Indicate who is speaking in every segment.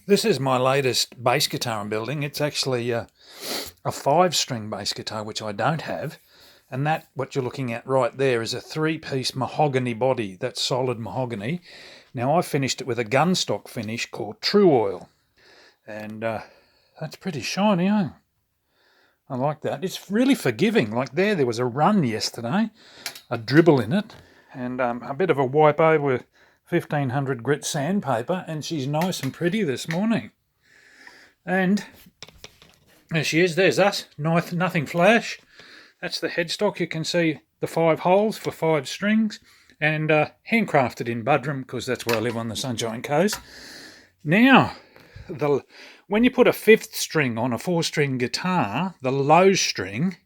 Speaker 1: This is my latest bass guitar I'm building. It's actually a 5-string bass guitar, which I don't have. And that, what you're looking at right there, is a 3-piece mahogany body. That's solid mahogany. Now, I finished it with a gunstock finish called True Oil. And that's pretty shiny, eh? I like that. It's really forgiving. Like there was a run yesterday, a dribble in it, and a bit of a wipe over with 1500 grit sandpaper, and she's nice and pretty this morning. And there she is. There's us. Nothing flash. That's the headstock. You can see the 5 holes for 5 strings, and handcrafted in Budrum, because that's where I live on the Sunshine Coast. Now, when you put a 5th string on a 4-string guitar, the low string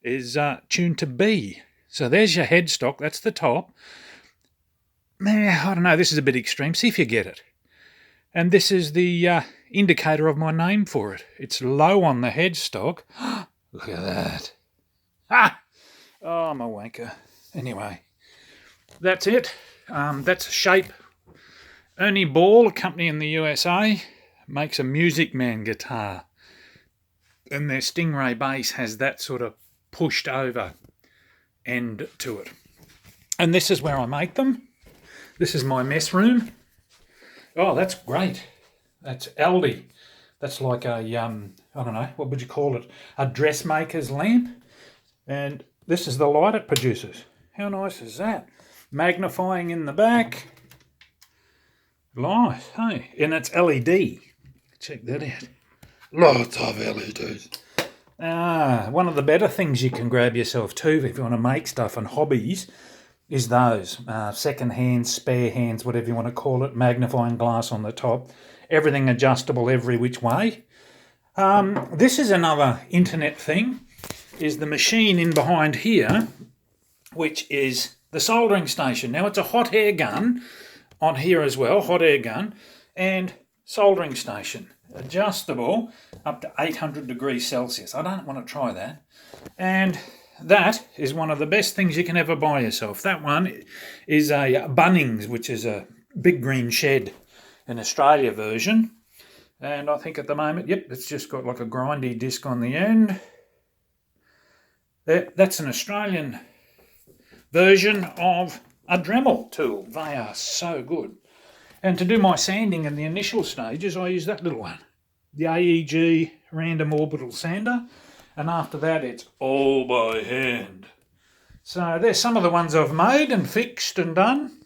Speaker 1: is tuned to B. So there's your headstock. That's the top. I don't know, this is a bit extreme. See if you get it. And this is the indicator of my name for it. It's low on the headstock. Look at that. Ah! Oh, I'm a wanker. Anyway, that's it. That's a shape. Ernie Ball, a company in the USA, makes a Musicman guitar. And their Stingray bass has that sort of pushed over end to it. And this is where I make them. This is my mess room. Oh, that's great. That's Aldi. That's like a, I don't know, what would you call it? A dressmaker's lamp. And this is the light it produces. How nice is that? Magnifying in the back. Nice, hey? And it's LED. Check that out. Lots of LEDs. One of the better things you can grab yourself too if you want to make stuff and hobbies is those second hands, spare hands, whatever you want to call it, magnifying glass on the top, everything adjustable every which way. This is another internet thing, is the machine in behind here, which is the soldering station. Now, it's a hot air gun on here as well, hot air gun, and soldering station, adjustable up to 800 degrees Celsius. I don't want to try that. And that is one of the best things you can ever buy yourself. That one is a Bunnings, which is a big green shed in Australia version. And I think at the moment, yep, it's just got like a grindy disc on the end. That's an Australian version of a Dremel tool. They are so good. And to do my sanding in the initial stages, I use that little one, the AEG Random Orbital Sander. And after that, it's all by hand. So there's some of the ones I've made and fixed and done.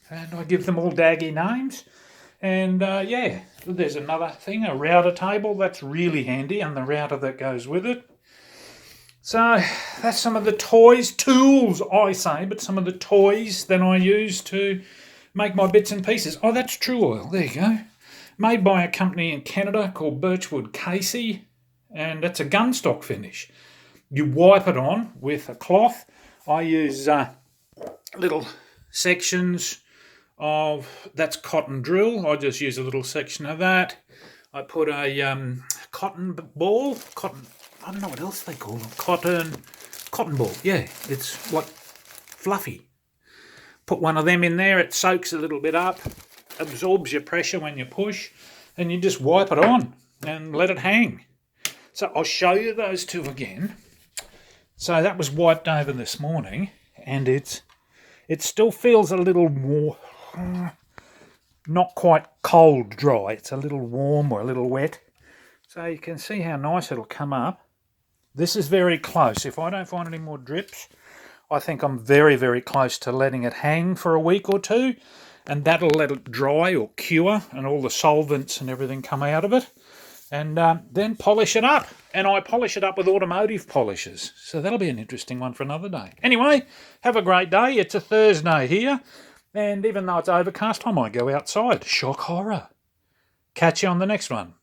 Speaker 1: And I give them all daggy names. And yeah, there's another thing, a router table. That's really handy, and the router that goes with it. So that's some of the toys, tools I say, but some of the toys that I use to make my bits and pieces. Oh, that's True Oil. There you go. Made by a company in Canada called Birchwood Casey. And it's a gunstock finish. You wipe it on with a cloth. I use little sections of, that's cotton drill. I just use a little section of that. I put a cotton ball, I don't know what else they call them, cotton ball. Yeah, it's like fluffy. Put one of them in there. It soaks a little bit up, absorbs your pressure when you push, and you just wipe it on and let it hang. So I'll show you those two again. So that was wiped over this morning, and it still feels a little more, not quite cold dry. It's a little warm or a little wet. So you can see how nice it'll come up. This is very close. If I don't find any more drips, I think I'm very, very close to letting it hang for a week or two, and that'll let it dry or cure and all the solvents and everything come out of it. And then polish it up. And I polish it up with automotive polishers. So that'll be an interesting one for another day. Anyway, have a great day. It's a Thursday here. And even though it's overcast, I might go outside. Shock horror. Catch you on the next one.